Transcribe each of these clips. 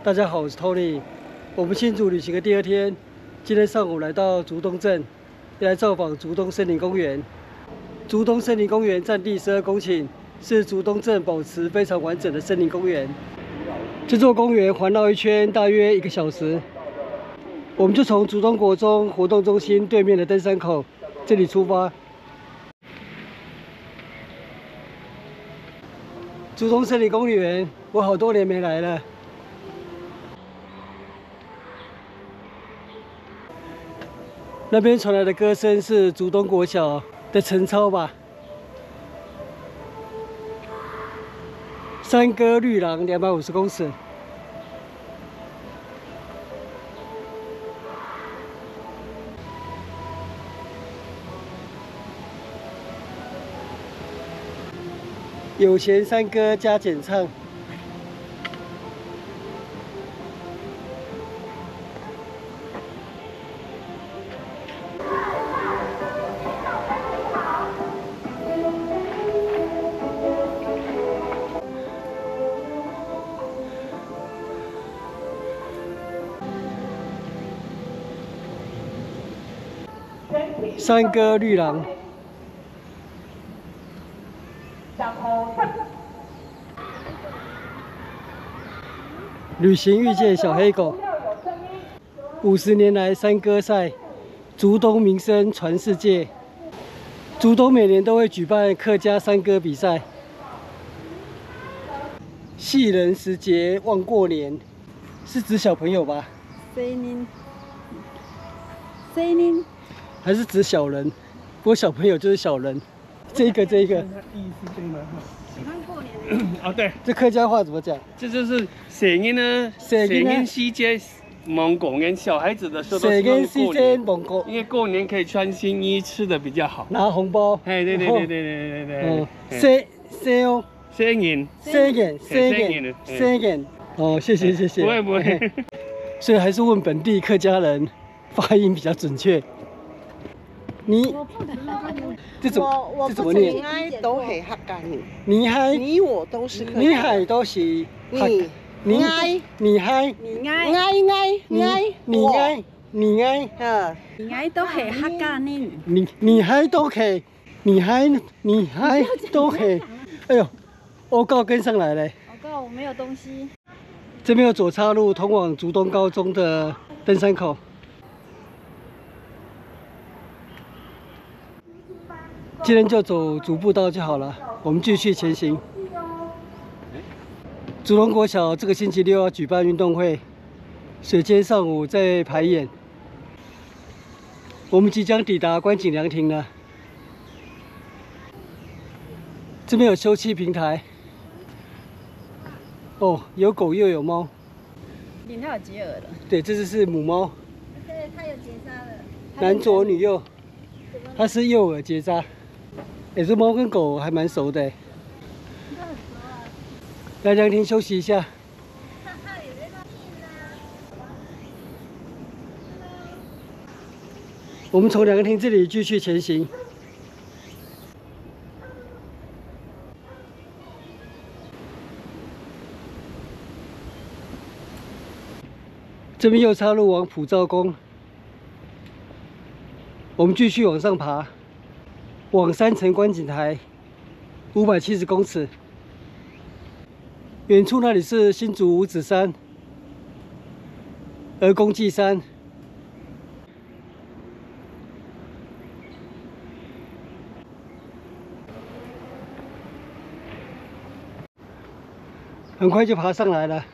大家好，我是 Tony。我们新竹旅行的第2天，今天上午来到竹东镇，来造访竹东森林公园。竹东森林公园占地12公顷，是竹东镇保持非常完整的森林公园。这座公园环绕一圈大约1个小时。我们就从竹东国中活动中心对面的登山口这里出发。竹东森林公园，我好多年没来了。 那边传来的歌声是竹东国小的晨操吧。山歌绿廊250公尺，有弦山歌加简唱。 山歌绿廊，旅行遇见小黑狗。50年来山歌赛，竹东名声传世界。竹东每年都会举办客家山歌比赛。戏人时节望过年，是指小朋友吧？谁呢？ 还是指小人，不过小朋友就是小人。这个，意思对吗？喜欢过年。哦，对。这客家话怎么讲？这就是蛇年呢，蛇年时节忙过年，小孩子的时候都蛇年时节忙过，因为过年可以穿新衣，吃的比较好，拿红包。哎，对。蛇年。哦，谢谢。不会。所以还是问本地客家人，发音比较准确。 这怎么念？你嗨都是客家人，你嗨，你我都是客家人，你嗨都是你嗨，你嗨，你嗨，你嗨，你嗨都是客家人，你嗨都是，你嗨都是，哎呦，我告跟上来了。我告我没有东西。这边有左岔路通往竹东高中的登山口。 今天就走主步道就好了，我们继续前行。竹东国小这个星期6要举办运动会，所以今天上午在排演。我们即将抵达观景凉亭了。这边有休憩平台。哦，有狗又有猫。它有结耳了。对，这只是母猫。对，它有结扎了。男左女右，它是右耳结扎。 哎，这猫跟狗还蛮熟的。来凉亭休息一下。我们从凉亭这里继续前行。这边右岔路往普照宫，我们继续往上爬。 往3层观景台，570公尺。远处那里是新竹五指山、鹅公祭山。很快就爬上来了。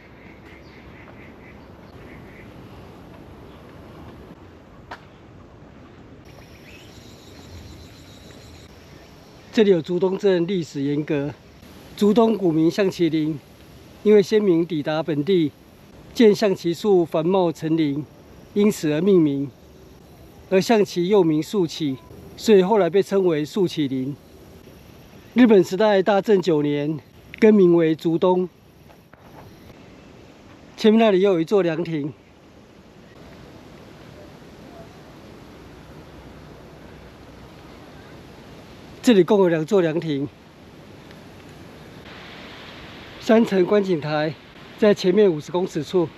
这里有竹东镇历史沿革，竹东古名象棋林，因为先民抵达本地，见象棋树繁茂成林，因此而命名。而象棋又名树棋，所以后来被称为树棋林。日本时代大正9年，更名为竹东。前面那里又有一座凉亭。这里共有2座凉亭，3层观景台在前面50公尺处。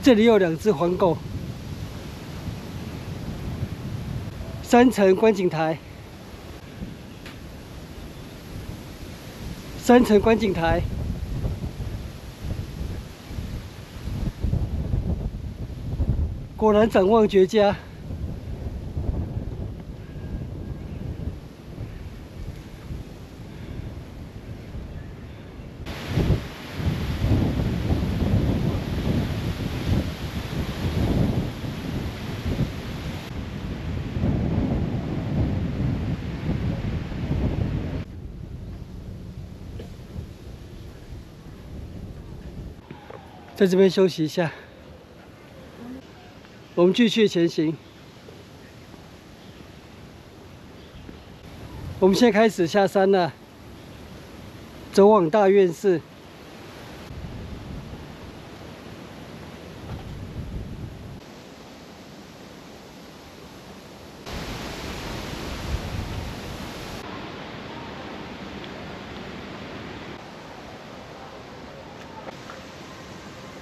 这里有2只黄狗。3层观景台，3层观景台，果然展望绝佳。在这边休息一下，我们继续前行。我们现在开始下山了，走往大院寺。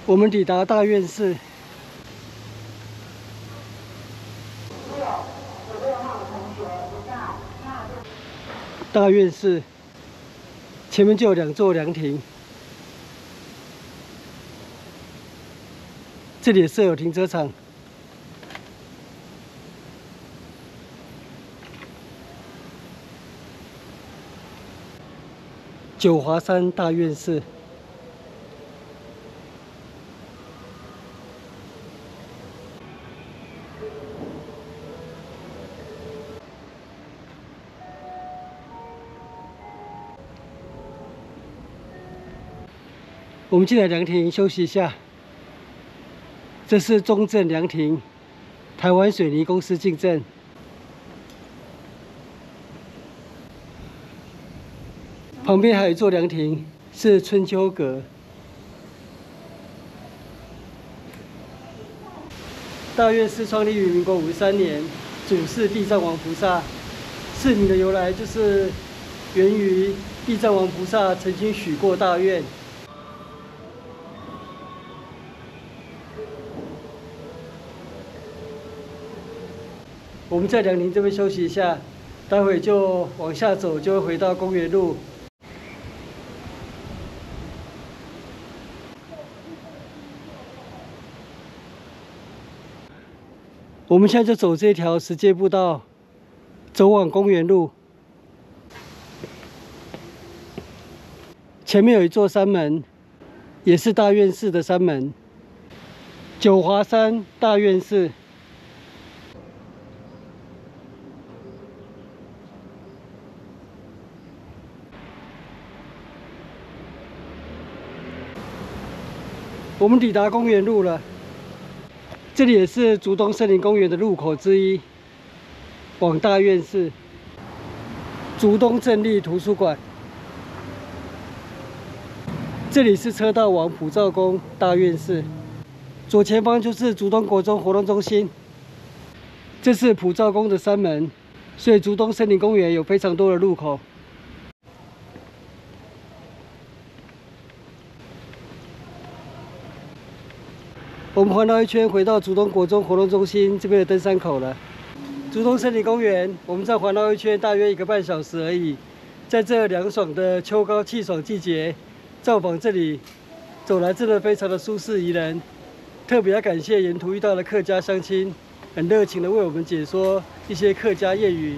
我们抵达大院寺。大院寺前面就有2座凉亭，这里也设有停车场。九华山大院寺。我们进来凉亭休息一下。这是中正凉亭，台湾水泥公司进证。旁边还有一座凉亭，是春秋阁。大院寺创立于民国53年，主祀地藏王菩萨。寺名的由来就是源于地藏王菩萨曾经许过大愿。我们在凉亭这边休息一下，待会就往下走，就会回到公园路。我们现在就走这条石阶步道，走往公园路。前面有一座山门，也是大院寺的山门——九华山大院寺。我们抵达公园路了，这里也是竹东森林公园的入口之一，往大院寺。竹东镇立图书馆，这里是车道往普照宫大院寺，左前方就是竹东国中活动中心。这是普照宫的山门，所以竹东森林公园有非常多的入口。我们环绕一圈，回到竹东国中活动中心这边的登山口了。竹东森林公园，我们再环绕一圈，大约1个半小时而已。在这凉爽的秋高气爽季节，造访这里，走来真的非常的舒适宜人。特别要感谢沿途遇到的客家乡亲，很热情的为我们解说一些客家谚语。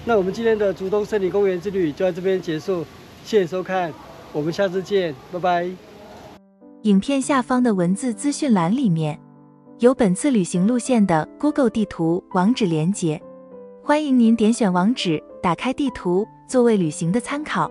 那我们今天的竹东森林公园之旅就在这边结束，谢谢收看，我们下次见，拜拜。影片下方的文字资讯栏里面有本次旅行路线的 Google 地图网址连结，欢迎您点选网址，打开地图作为旅行的参考。